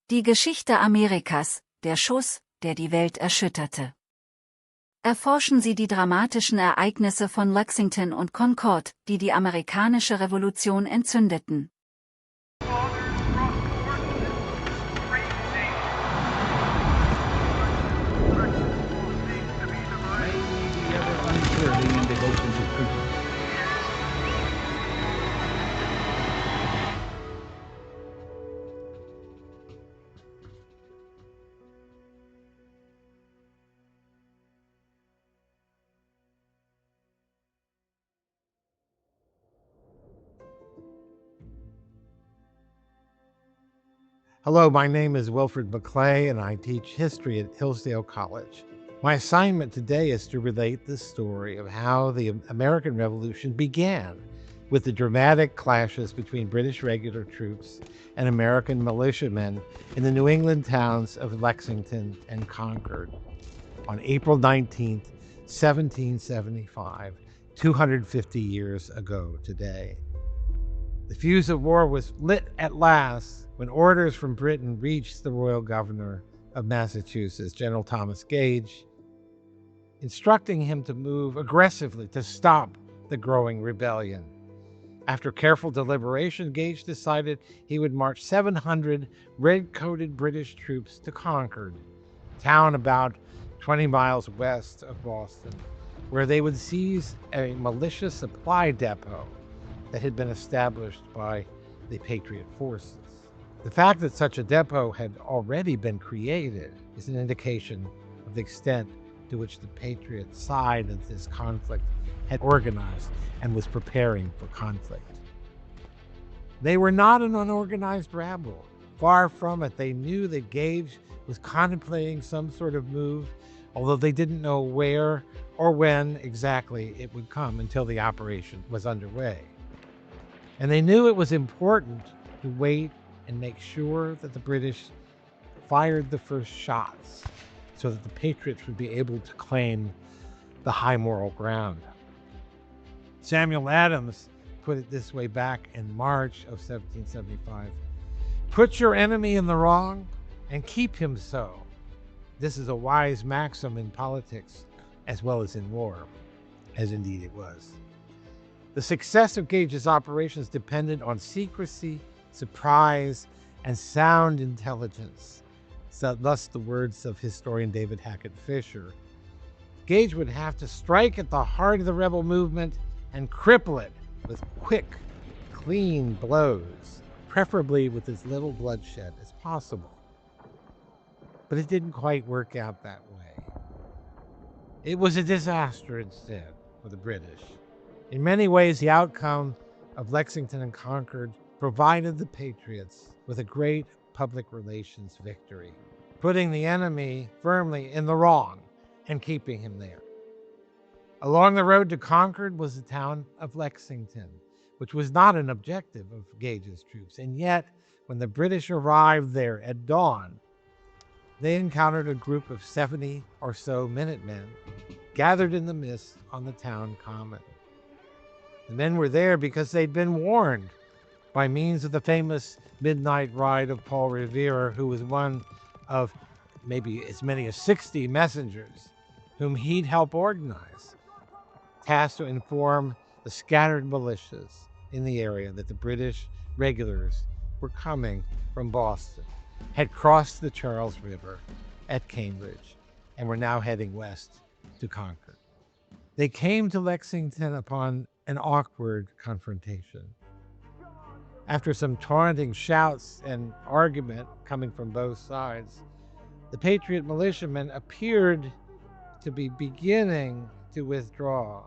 Die Geschichte Amerikas, der Schuss, der die Welt erschütterte. Erforschen Sie die dramatischen Ereignisse von Lexington und Concord, die die amerikanische Revolution entzündeten. Hello, my name is Wilfred McClay, and I teach history at Hillsdale College. My assignment today is to relate the story of how the American Revolution began with the dramatic clashes between British regular troops and American militiamen in the New England towns of Lexington and Concord on April 19, 1775, 250 years ago today. The fuse of war was lit at last when orders from Britain reached the royal governor of Massachusetts, General Thomas Gage, instructing him to move aggressively to stop the growing rebellion. After careful deliberation, Gage decided he would march 700 red-coated British troops to Concord, a town about 20 miles west of Boston, where they would seize a militia supply depot that had been established by the Patriot forces. The fact that such a depot had already been created is an indication of the extent to which the Patriot side of this conflict had organized and was preparing for conflict. They were not an unorganized rabble. Far from it. They knew that Gage was contemplating some sort of move, although they didn't know where or when exactly it would come until the operation was underway. And they knew it was important to wait and make sure that the British fired the first shots so that the Patriots would be able to claim the high moral ground. Samuel Adams put it this way back in March of 1775. Put your enemy in the wrong and keep him so. This is a wise maxim in politics as well as in war, as indeed it was. The success of Gage's operations depended on secrecy, surprise, and sound intelligence. So thus the words of historian David Hackett Fisher. Gage would have to strike at the heart of the rebel movement and cripple it with quick, clean blows, preferably with as little bloodshed as possible. But it didn't quite work out that way. It was a disaster instead for the British. In many ways, the outcome of Lexington and Concord provided the Patriots with a great public relations victory, putting the enemy firmly in the wrong and keeping him there. Along the road to Concord was the town of Lexington, which was not an objective of Gage's troops. And yet, when the British arrived there at dawn, they encountered a group of 70 or so Minutemen gathered in the mist on the town common. The men were there because they'd been warned by means of the famous midnight ride of Paul Revere, who was one of maybe as many as 60 messengers whom he'd help organize, tasked to inform the scattered militias in the area that the British regulars were coming from Boston, had crossed the Charles River at Cambridge, and were now heading west to Concord. They came to Lexington upon an awkward confrontation. After some taunting shouts and argument coming from both sides, the Patriot militiamen appeared to be beginning to withdraw,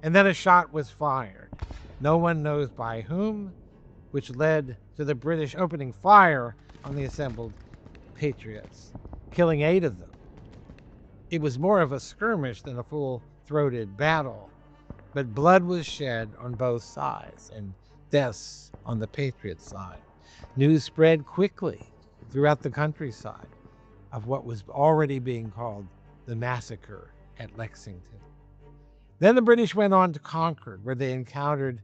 and then a shot was fired. No one knows by whom, which led to the British opening fire on the assembled Patriots, killing 8 of them. It was more of a skirmish than a full-throated battle, but blood was shed on both sides and deaths on the Patriot side. News spread quickly throughout the countryside of what was already being called the massacre at Lexington. Then the British went on to Concord, where they encountered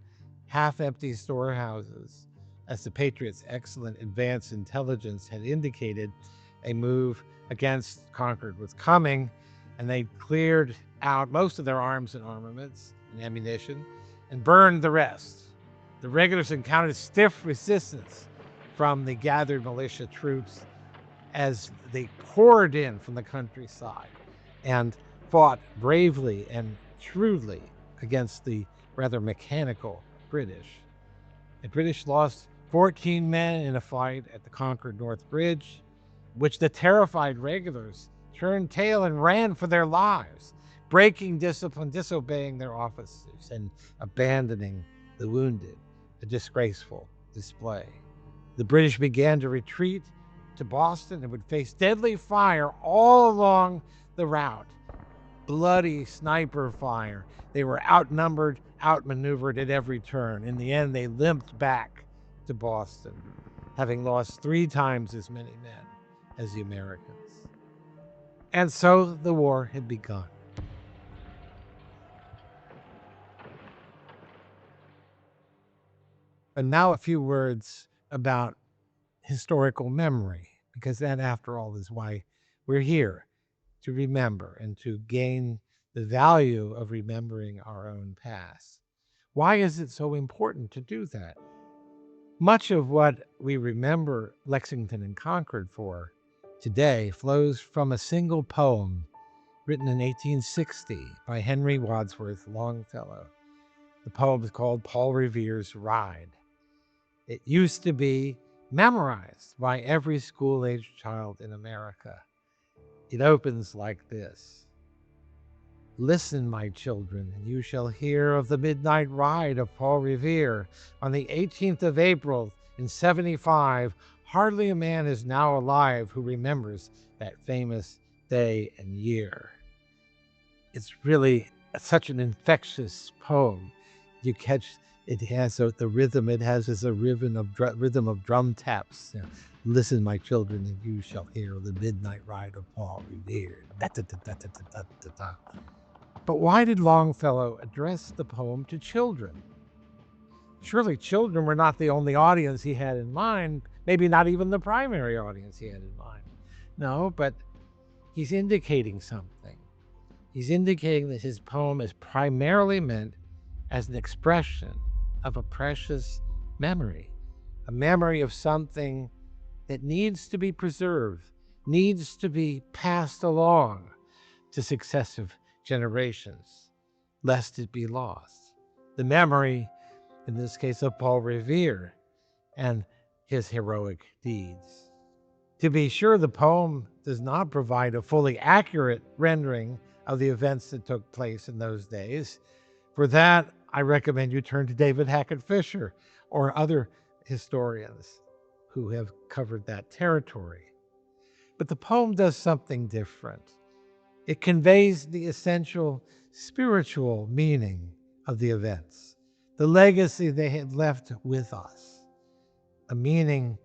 half-empty storehouses, as the Patriots' excellent advanced intelligence had indicated, a move against Concord was coming, and they cleared out most of their arms and armaments and ammunition and burned the rest. The regulars encountered stiff resistance from the gathered militia troops as they poured in from the countryside and fought bravely and shrewdly against the rather mechanical British. The British lost 14 men in a fight at the Concord North Bridge, which the terrified regulars turned tail and ran for their lives, breaking discipline, disobeying their officers, and abandoning the wounded, a disgraceful display. The British began to retreat to Boston and would face deadly fire all along the route. Bloody sniper fire. They were outnumbered, outmaneuvered at every turn. In the end, they limped back to Boston, having lost 3 times as many men as the Americans. And so the war had begun. And now a few words about historical memory, because that, after all, is why we're here, to remember and to gain the value of remembering our own past. Why is it so important to do that? Much of what we remember Lexington and Concord for today flows from a single poem written in 1860 by Henry Wadsworth Longfellow. The poem is called Paul Revere's Ride. It used to be memorized by every school-aged child in America. It opens like this. Listen, my children, and you shall hear of the midnight ride of Paul Revere. On the 18th of April in 75, hardly a man is now alive who remembers that famous day and year. It's really such an infectious poem. You catch it has the rhythm. It has as a rhythm of drum taps. You know, listen, my children, and you shall hear the midnight ride of Paul Revere. But why did Longfellow address the poem to children? Surely children were not the only audience he had in mind, maybe not even the primary audience he had in mind. No, but he's indicating something. He's indicating that his poem is primarily meant as an expression of a precious memory, a memory of something that needs to be preserved, needs to be passed along to successive generations, lest it be lost. The memory, in this case, of Paul Revere and his heroic deeds. To be sure, the poem does not provide a fully accurate rendering of the events that took place in those days. For that, I recommend you turn to David Hackett Fisher or other historians who have covered that territory. But the poem does something different. It conveys the essential spiritual meaning of the events, the legacy they had left with us, a meaning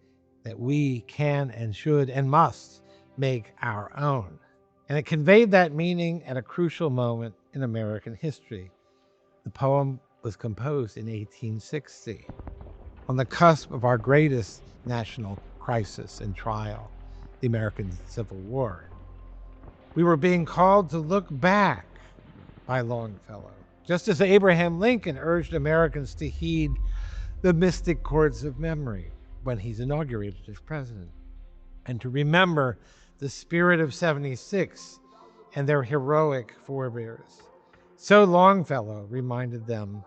that we can and should and must make our own. And it conveyed that meaning at a crucial moment in American history. The poem was composed in 1860, on the cusp of our greatest national crisis and trial, the American Civil War. We were being called to look back by Longfellow, just as Abraham Lincoln urged Americans to heed the mystic chords of memory when he's inaugurated as president, and to remember the spirit of '76 and their heroic forebears. So Longfellow reminded them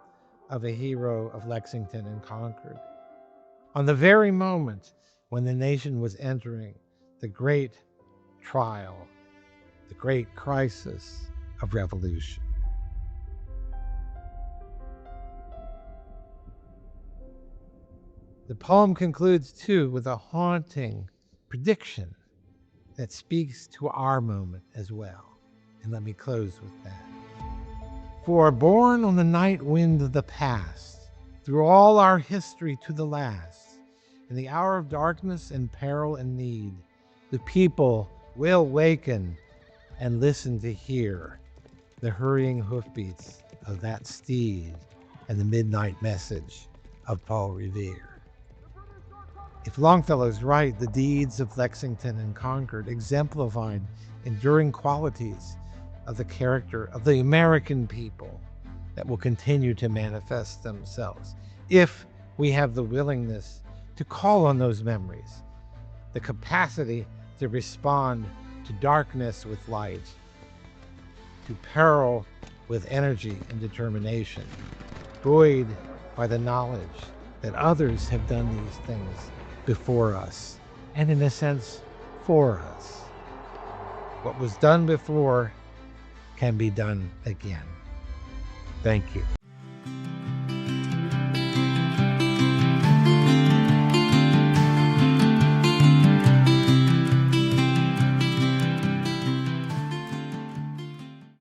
of a hero of Lexington and Concord. On the very moment when the nation was entering the great trial, the great crisis of revolution. The poem concludes, too, with a haunting prediction that speaks to our moment as well. And let me close with that. For born on the night wind of the past, through all our history to the last, in the hour of darkness and peril and need, the people will waken and listen to hear the hurrying hoofbeats of that steed and the midnight message of Paul Revere. If Longfellow's right, the deeds of Lexington and Concord exemplified enduring qualities of the character of the American people that will continue to manifest themselves if we have the willingness to call on those memories, the capacity to respond to darkness with light, to peril with energy and determination, buoyed by the knowledge that others have done these things before us, and in a sense, for us. What was done before can be done again. Thank you.